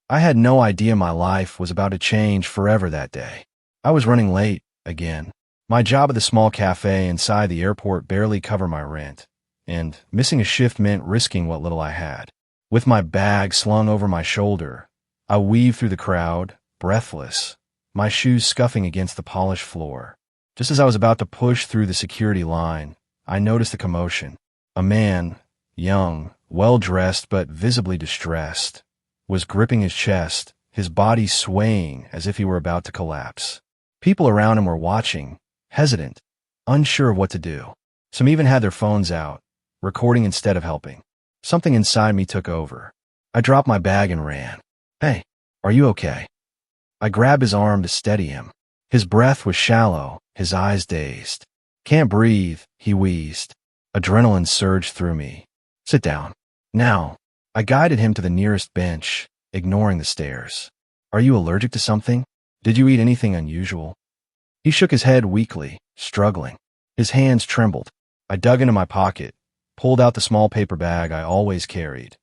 I had no idea my life was about to change forever that day. I was running late, again. My job at the small cafe inside the airport barely covered my rent, and missing a shift meant risking what little I had. With my bag slung over my shoulder, I weaved through the crowd, breathless, my shoes scuffing against the polished floor. Just as I was about to push through the security line, I noticed a commotion. A man, young, well-dressed but visibly distressed, was gripping his chest, his body swaying as if he were about to collapse. People around him were watching, hesitant, unsure of what to do. Some even had their phones out, recording instead of helping. Something inside me took over. I dropped my bag and ran. "Hey, are you okay?" I grabbed his arm to steady him. His breath was shallow, his eyes dazed. "Can't breathe," he wheezed. Adrenaline surged through me. "Sit down. Now." I guided him to the nearest bench, ignoring the stares. "Are you allergic to something? Did you eat anything unusual?" He shook his head weakly, struggling. His hands trembled. I dug into my pocket, pulled out the small paper bag I always carried,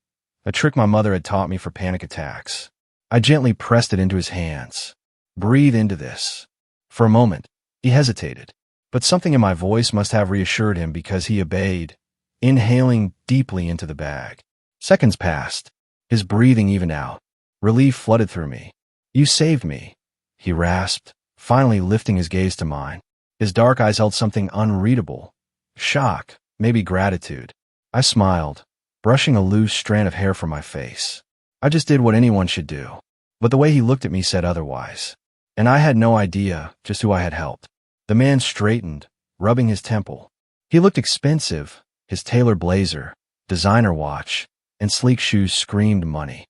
a trick my mother had taught me for panic attacks. I gently pressed it into his hands. "Breathe into this." For a moment, he hesitated, but something in my voice must have reassured him because he obeyed, inhaling deeply into the bag. Seconds passed. His breathing evened out. Relief flooded through me. "You saved me," he rasped, finally lifting his gaze to mine. His dark eyes held something unreadable. Shock, maybe gratitude. I smiled, brushing a loose strand of hair from my face. I just did what anyone should do. But the way he looked at me said otherwise. And I had no idea just who I had helped. The man straightened, rubbing his temple. He looked expensive, his tailored blazer, designer watch, and sleek shoes screamed money.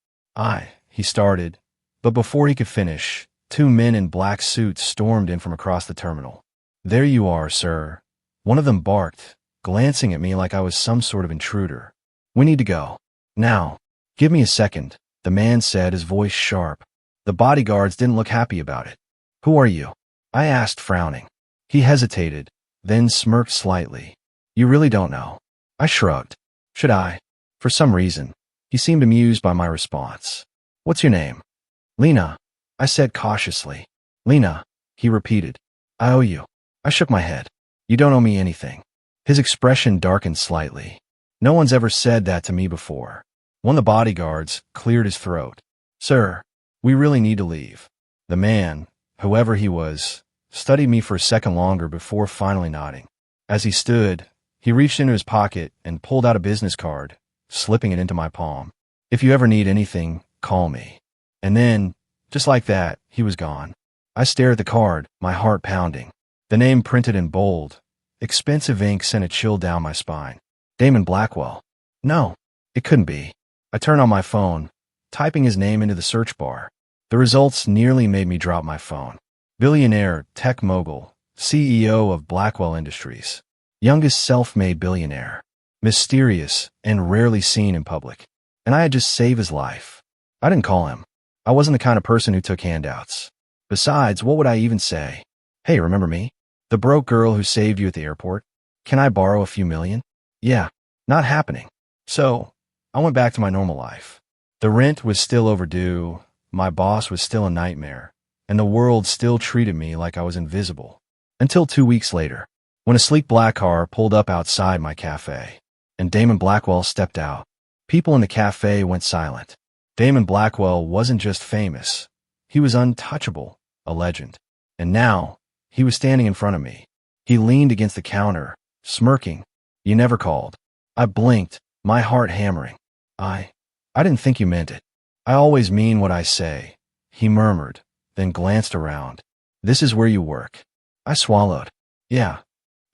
He started, but before he could finish, two men in black suits stormed in from across the terminal. "There you are, sir." One of them barked, glancing at me like I was some sort of intruder. "We need to go. Now." "Give me a second," the man said, his voice sharp. The bodyguards didn't look happy about it. "Who are you?" I asked, frowning. He hesitated, then smirked slightly. "You really don't know." I shrugged. "Should I?" For some reason, he seemed amused by my response. "What's your name?" "Lena," I said cautiously. "Lena," he repeated. "I owe you." I shook my head. "You don't owe me anything." His expression darkened slightly. No one's ever said that to me before. One of the bodyguards cleared his throat. "Sir, we really need to leave." The man, whoever he was, studied me for a second longer before finally nodding. As he stood, he reached into his pocket and pulled out a business card, slipping it into my palm. "If you ever need anything, call me." And then, just like that, he was gone. I stared at the card, my heart pounding. The name printed in bold, expensive ink sent a chill down my spine. Damon Blackwell. No, it couldn't be. I turned on my phone, typing his name into the search bar. The results nearly made me drop my phone. Billionaire, tech mogul, CEO of Blackwell Industries. Youngest self-made billionaire. Mysterious and rarely seen in public. And I had just saved his life. I didn't call him. I wasn't the kind of person who took handouts. Besides, what would I even say? "Hey, remember me? The broke girl who saved you at the airport? Can I borrow a few million?" Yeah, not happening. So, I went back to my normal life. The rent was still overdue, my boss was still a nightmare, and the world still treated me like I was invisible. Until 2 weeks later, when a sleek black car pulled up outside my cafe, and Damon Blackwell stepped out. People in the cafe went silent. Damon Blackwell wasn't just famous. He was untouchable, a legend. And now, he was standing in front of me. He leaned against the counter, smirking. "You never called." I blinked, my heart hammering. I didn't think you meant it." "I always mean what I say," he murmured, then glanced around. "This is where you work." I swallowed. "Yeah."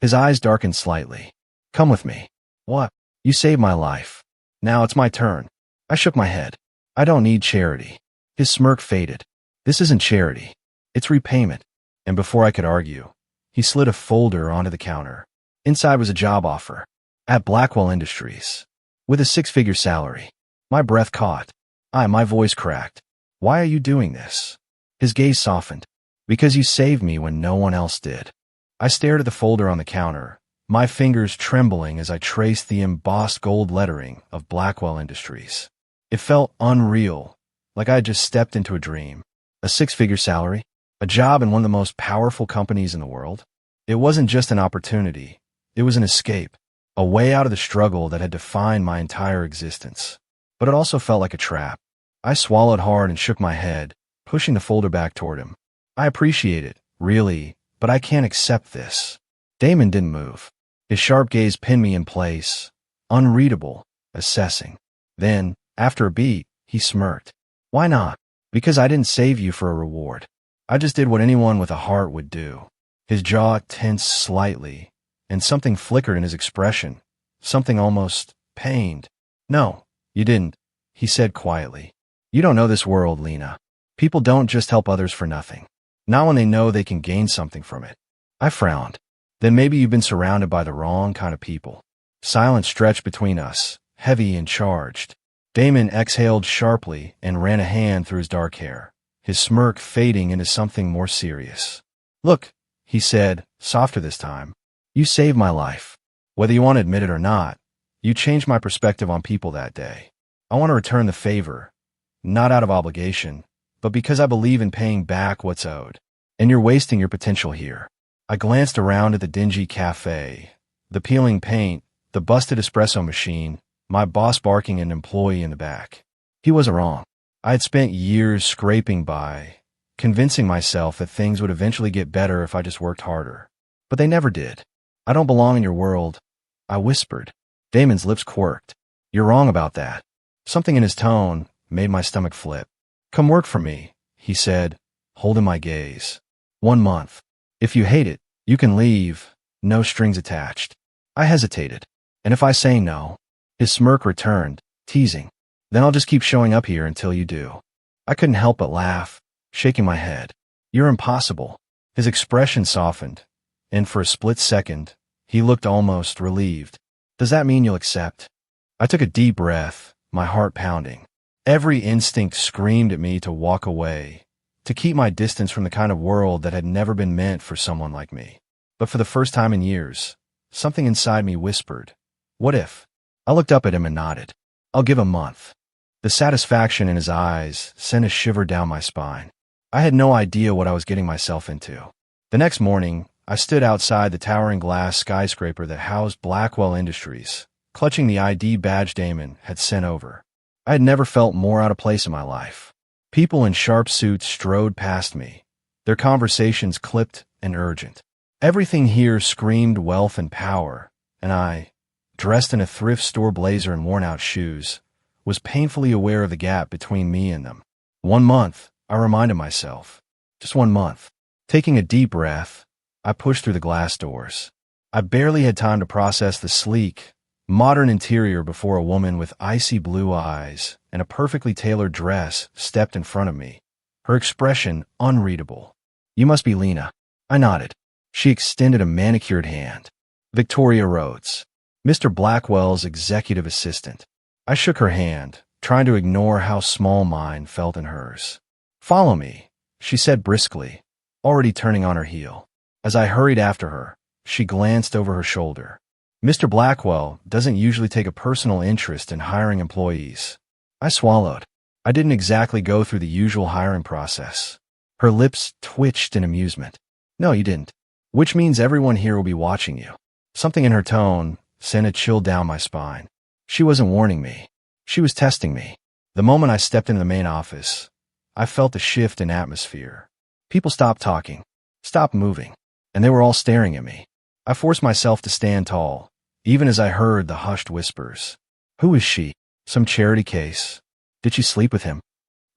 His eyes darkened slightly. "Come with me." "What?" "You saved my life. Now it's my turn." I shook my head. "I don't need charity." His smirk faded. "This isn't charity. It's repayment." And before I could argue, he slid a folder onto the counter. Inside was a job offer. At Blackwell Industries. With a 6-figure salary. My breath caught. My voice cracked. "Why are you doing this?" His gaze softened. "Because you saved me when no one else did." I stared at the folder on the counter, my fingers trembling as I traced the embossed gold lettering of Blackwell Industries. It felt unreal, like I had just stepped into a dream. A six-figure salary, a job in one of the most powerful companies in the world. It wasn't just an opportunity. It was an escape, a way out of the struggle that had defined my entire existence. But it also felt like a trap. I swallowed hard and shook my head, pushing the folder back toward him. I appreciate it, really, but I can't accept this. Damon didn't move. His sharp gaze pinned me in place, unreadable, assessing. Then, after a beat, he smirked. Why not? Because I didn't save you for a reward. I just did what anyone with a heart would do. His jaw tensed slightly, and something flickered in his expression, something almost pained. No, you didn't, he said quietly. You don't know this world, Lena. People don't just help others for nothing. Not when they know they can gain something from it. I frowned. Then maybe you've been surrounded by the wrong kind of people. Silence stretched between us, heavy and charged. Damon exhaled sharply and ran a hand through his dark hair, his smirk fading into something more serious. Look, he said, softer this time. You saved my life. Whether you want to admit it or not, you changed my perspective on people that day. I want to return the favor, not out of obligation, but because I believe in paying back what's owed. And you're wasting your potential here. I glanced around at the dingy cafe, the peeling paint, the busted espresso machine, my boss barking at an employee in the back. He wasn't wrong. I had spent years scraping by, convincing myself that things would eventually get better if I just worked harder. But they never did. I don't belong in your world, I whispered. Damon's lips quirked. You're wrong about that. Something in his tone made my stomach flip. Come work for me, he said, holding my gaze. 1 month. If you hate it, you can leave, no strings attached. I hesitated. And if I say no? His smirk returned, teasing. Then I'll just keep showing up here until you do. I couldn't help but laugh, shaking my head. You're impossible. His expression softened, and for a split second, he looked almost relieved. Does that mean you'll accept? I took a deep breath, my heart pounding. Every instinct screamed at me to walk away, to keep my distance from the kind of world that had never been meant for someone like me. But for the first time in years, something inside me whispered, what if? I looked up at him and nodded. I'll give a month. The satisfaction in his eyes sent a shiver down my spine. I had no idea what I was getting myself into. The next morning, I stood outside the towering glass skyscraper that housed Blackwell Industries, clutching the ID badge Damon had sent over. I had never felt more out of place in my life. People in sharp suits strode past me, their conversations clipped and urgent. Everything here screamed wealth and power, and I, dressed in a thrift store blazer and worn-out shoes, was painfully aware of the gap between me and them. 1 month, I reminded myself. Just 1 month. Taking a deep breath, I pushed through the glass doors. I barely had time to process the sleek, modern interior before a woman with icy blue eyes and a perfectly tailored dress stepped in front of me, her expression unreadable. You must be Lena. I nodded. She extended a manicured hand. Victoria Rhodes, Mr. Blackwell's executive assistant. I shook her hand, trying to ignore how small mine felt in hers. Follow me, she said briskly, already turning on her heel. As I hurried after her, she glanced over her shoulder. Mr. Blackwell doesn't usually take a personal interest in hiring employees. I swallowed. I didn't exactly go through the usual hiring process. Her lips twitched in amusement. No, you didn't. Which means everyone here will be watching you. Something in her tone sent a chill down my spine. She wasn't warning me. She was testing me. The moment I stepped into the main office, I felt a shift in atmosphere. People stopped talking, stopped moving, and they were all staring at me. I forced myself to stand tall, even as I heard the hushed whispers. Who is she? Some charity case? Did she sleep with him?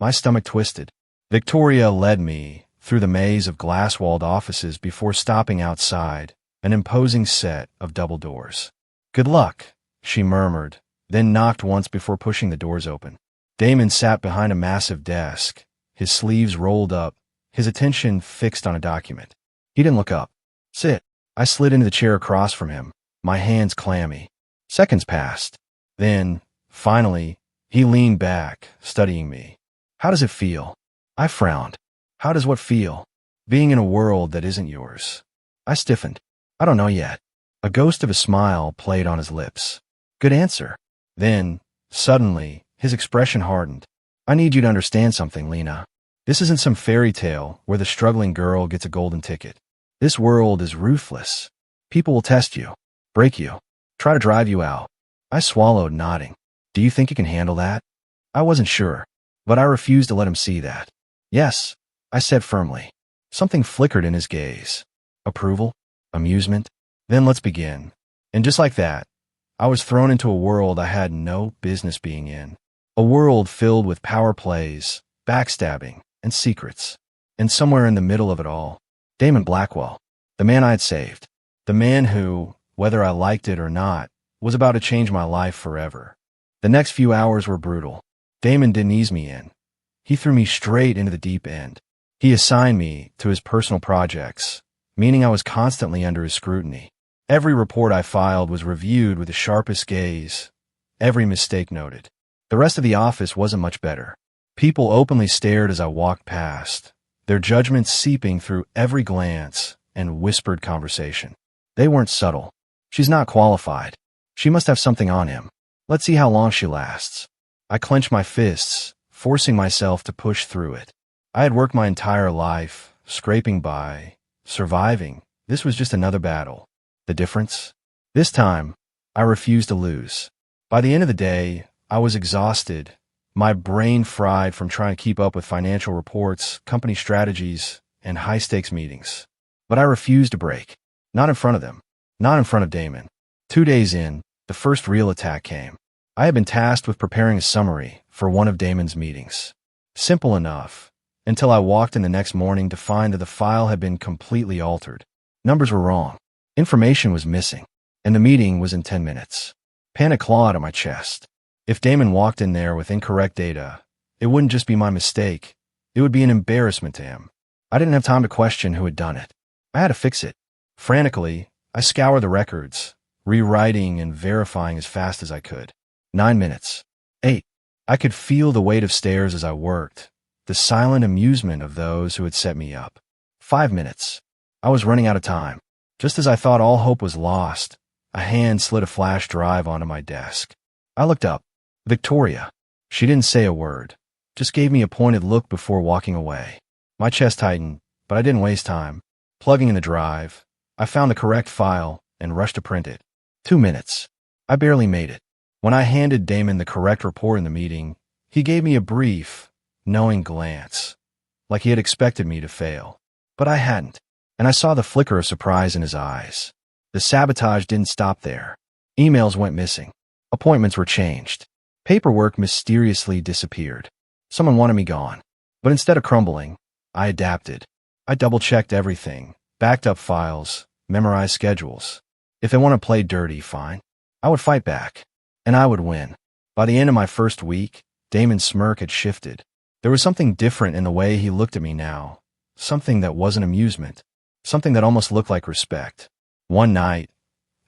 My stomach twisted. Victoria led me through the maze of glass-walled offices before stopping outside, an imposing set of double doors. Good luck, she murmured, then knocked once before pushing the doors open. Damon sat behind a massive desk, his sleeves rolled up, his attention fixed on a document. He didn't look up. Sit. I slid into the chair across from him, my hands clammy. Seconds passed. Then, finally, he leaned back, studying me. How does it feel? I frowned. How does what feel? Being in a world that isn't yours. I stiffened. I don't know yet. A ghost of a smile played on his lips. Good answer. Then, suddenly, his expression hardened. I need you to understand something, Lena. This isn't some fairy tale where the struggling girl gets a golden ticket. This world is ruthless. People will test you, break you, try to drive you out. I swallowed, nodding. Do you think you can handle that? I wasn't sure, but I refused to let him see that. Yes, I said firmly. Something flickered in his gaze. Approval? Amusement? Then let's begin. And just like that, I was thrown into a world I had no business being in. A world filled with power plays, backstabbing, and secrets. And somewhere in the middle of it all, Damon Blackwell, the man I had saved. The man who, whether I liked it or not, was about to change my life forever. The next few hours were brutal. Damon didn't ease me in. He threw me straight into the deep end. He assigned me to his personal projects, meaning I was constantly under his scrutiny. Every report I filed was reviewed with the sharpest gaze, every mistake noted. The rest of the office wasn't much better. People openly stared as I walked past, their judgment seeping through every glance and whispered conversation. They weren't subtle. She's not qualified. She must have something on him. Let's see how long she lasts. I clenched my fists, forcing myself to push through it. I had worked my entire life, scraping by, surviving. This was just another battle. The difference? This time, I refused to lose. By the end of the day, I was exhausted, my brain fried from trying to keep up with financial reports, company strategies, and high-stakes meetings. But I refused to break. Not in front of them. Not in front of Damon. 2 days in, the first real attack came. I had been tasked with preparing a summary for one of Damon's meetings. Simple enough, until I walked in the next morning to find that the file had been completely altered. Numbers were wrong. Information was missing, and the meeting was in 10 minutes. Panic clawed at my chest. If Damon walked in there with incorrect data, it wouldn't just be my mistake. It would be an embarrassment to him. I didn't have time to question who had done it. I had to fix it. Frantically, I scoured the records, rewriting and verifying as fast as I could. 9 minutes. 8. I could feel the weight of stares as I worked, the silent amusement of those who had set me up. 5 minutes. I was running out of time. Just as I thought all hope was lost, a hand slid a flash drive onto my desk. I looked up. Victoria. She didn't say a word, just gave me a pointed look before walking away. My chest tightened, but I didn't waste time. Plugging in the drive, I found the correct file and rushed to print it. 2 minutes. I barely made it. When I handed Damon the correct report in the meeting, he gave me a brief, knowing glance, like he had expected me to fail. But I hadn't, and I saw the flicker of surprise in his eyes. The sabotage didn't stop there. Emails went missing. Appointments were changed. Paperwork mysteriously disappeared. Someone wanted me gone. But instead of crumbling, I adapted. I double-checked everything, backed up files, memorized schedules. If they want to play dirty, fine. I would fight back, and I would win. By the end of my first week, Damon's smirk had shifted. There was something different in the way he looked at me now, something that wasn't amusement, something that almost looked like respect. One night,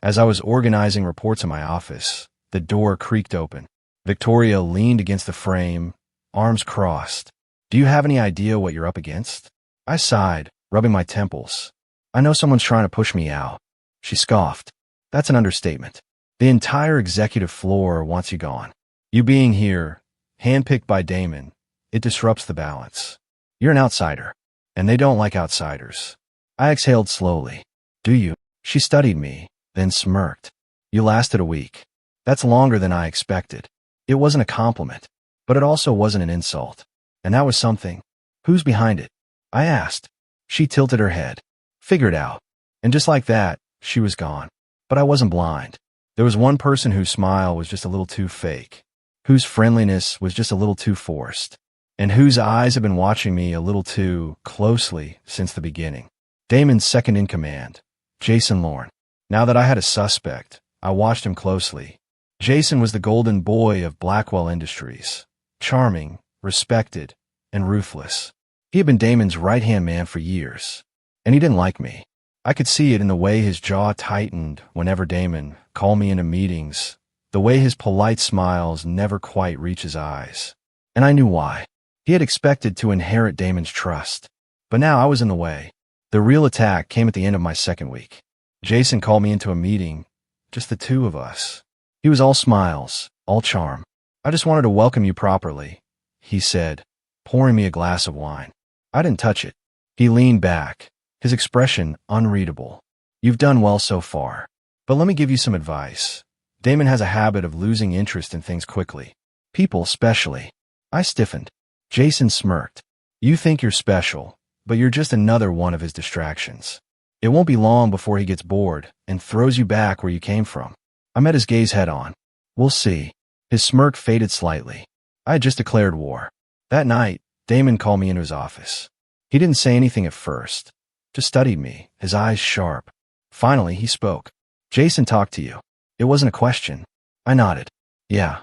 as I was organizing reports in my office, the door creaked open. Victoria leaned against the frame, arms crossed. Do you have any idea what you're up against? I sighed, rubbing my temples. I know someone's trying to push me out. She scoffed. That's an understatement. The entire executive floor wants you gone. You being here, handpicked by Damon, it disrupts the balance. You're an outsider, and they don't like outsiders. I exhaled slowly. Do you? She studied me, then smirked. You lasted a week. That's longer than I expected. It wasn't a compliment, but it also wasn't an insult. And that was something. Who's behind it? I asked. She tilted her head. Figured out. And just like that, she was gone. But I wasn't blind. There was one person whose smile was just a little too fake, whose friendliness was just a little too forced, and whose eyes had been watching me a little too closely since the beginning. Damon's second in command, Jason Lorne. Now that I had a suspect, I watched him closely. Jason was the golden boy of Blackwell Industries, charming, respected, and ruthless. He had been Damon's right-hand man for years, and he didn't like me. I could see it in the way his jaw tightened whenever Damon called me into meetings, the way his polite smiles never quite reached his eyes. And I knew why. He had expected to inherit Damon's trust. But now I was in the way. The real attack came at the end of my second week. Jason called me into a meeting, just the two of us. He was all smiles, all charm. I just wanted to welcome you properly, he said, pouring me a glass of wine. I didn't touch it. He leaned back, his expression unreadable. You've done well so far. But let me give you some advice. Damon has a habit of losing interest in things quickly. People especially. I stiffened. Jason smirked. You think you're special, but you're just another one of his distractions. It won't be long before he gets bored and throws you back where you came from. I met his gaze head on. We'll see. His smirk faded slightly. I had just declared war. That night, Damon called me into his office. He didn't say anything at first, just studied me, his eyes sharp. Finally, he spoke. Jason talked to you. It wasn't a question. I nodded. Yeah.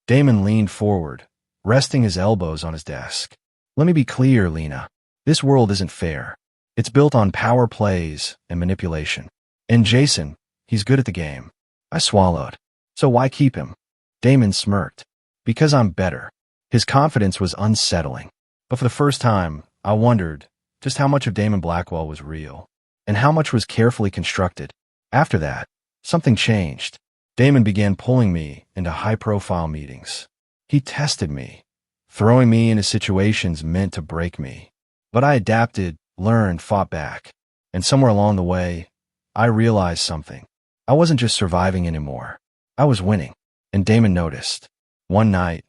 Damon leaned forward, resting his elbows on his desk. Let me be clear, Lena. This world isn't fair. It's built on power plays and manipulation. And Jason, he's good at the game. I swallowed. So why keep him? Damon smirked. Because I'm better. His confidence was unsettling. But for the first time, I wondered just how much of Damon Blackwell was real, and how much was carefully constructed. After that, something changed. Damon began pulling me into high-profile meetings. He tested me, throwing me into situations meant to break me. But I adapted, learned, fought back. And somewhere along the way, I realized something. I wasn't just surviving anymore. I was winning. And Damon noticed. One night,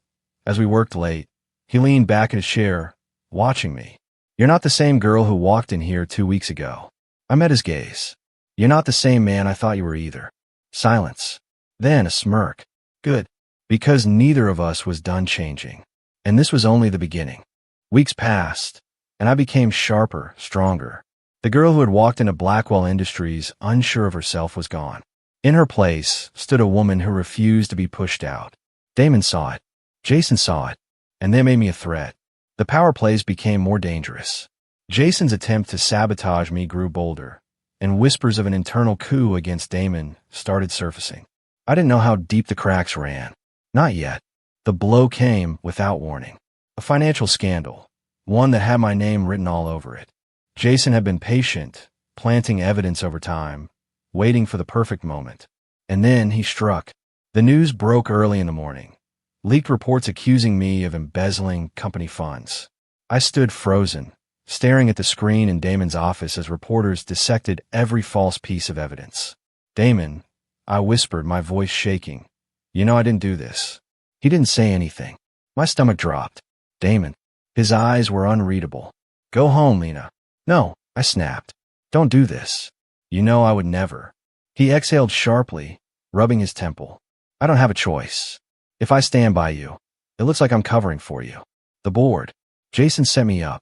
as we worked late, he leaned back in his chair, watching me. You're not the same girl who walked in here 2 weeks ago. I met his gaze. You're not the same man I thought you were either. Silence. Then a smirk. Good. Because neither of us was done changing. And this was only the beginning. Weeks passed, and I became sharper, stronger. The girl who had walked into Blackwell Industries, unsure of herself, was gone. In her place stood a woman who refused to be pushed out. Damon saw it. Jason saw it. And they made me a threat. The power plays became more dangerous. Jason's attempt to sabotage me grew bolder, and whispers of an internal coup against Damon started surfacing. I didn't know how deep the cracks ran. Not yet. The blow came without warning. A financial scandal, one that had my name written all over it. Jason had been patient, planting evidence over time, waiting for the perfect moment. And then he struck. The news broke early in the morning. Leaked reports accusing me of embezzling company funds. I stood frozen, staring at the screen in Damon's office as reporters dissected every false piece of evidence. Damon, I whispered, my voice shaking. You know I didn't do this. He didn't say anything. My stomach dropped. Damon. His eyes were unreadable. Go home, Lena. No, I snapped. Don't do this. You know I would never. He exhaled sharply, rubbing his temple. I don't have a choice. If I stand by you, it looks like I'm covering for you. The board. Jason set me up.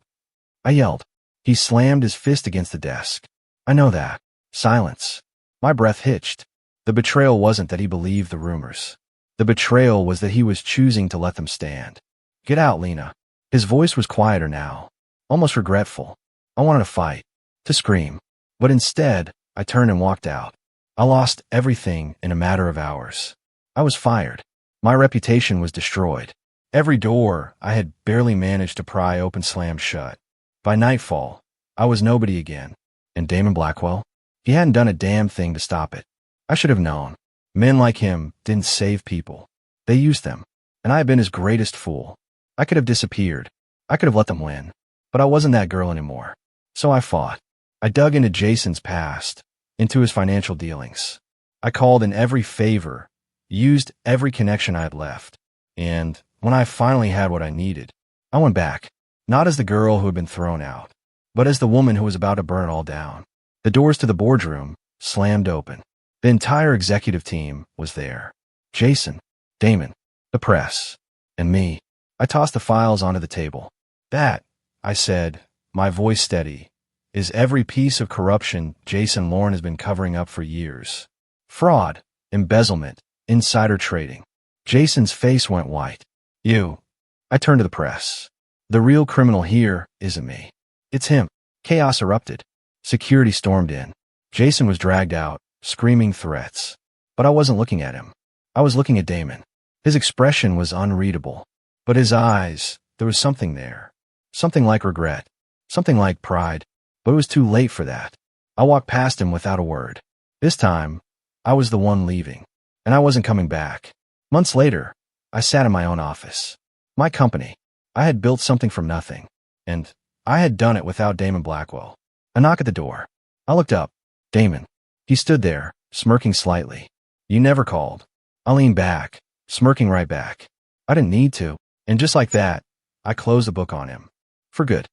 I yelled. He slammed his fist against the desk. I know that. Silence. My breath hitched. The betrayal wasn't that he believed the rumors. The betrayal was that he was choosing to let them stand. Get out, Lena. His voice was quieter now, almost regretful. I wanted to fight, to scream. But instead, I turned and walked out. I lost everything in a matter of hours. I was fired. My reputation was destroyed. Every door I had barely managed to pry open slammed shut. By nightfall, I was nobody again. And Damon Blackwell? He hadn't done a damn thing to stop it. I should have known. Men like him didn't save people. They used them. And I had been his greatest fool. I could have disappeared. I could have let them win. But I wasn't that girl anymore. So I fought. I dug into Jason's past, into his financial dealings. I called in every favor, used every connection I had left. And when I finally had what I needed, I went back. Not as the girl who had been thrown out, but as the woman who was about to burn it all down. The doors to the boardroom slammed open. The entire executive team was there. Jason, Damon, the press, and me. I tossed the files onto the table. That, I said, my voice steady, is every piece of corruption Jason Lorne has been covering up for years. Fraud, embezzlement, insider trading. Jason's face went white. You. I turned to the press. The real criminal here isn't me. It's him. Chaos erupted. Security stormed in. Jason was dragged out, screaming threats. But I wasn't looking at him. I was looking at Damon. His expression was unreadable. But his eyes, there was something there. Something like regret. Something like pride. But it was too late for that. I walked past him without a word. This time, I was the one leaving. And I wasn't coming back. Months later, I sat in my own office. My company. I had built something from nothing, and I had done it without Damon Blackwell. A knock at the door. I looked up. Damon. He stood there, smirking slightly. You never called. I leaned back, smirking right back. I didn't need to. And just like that, I closed the book on him. For good.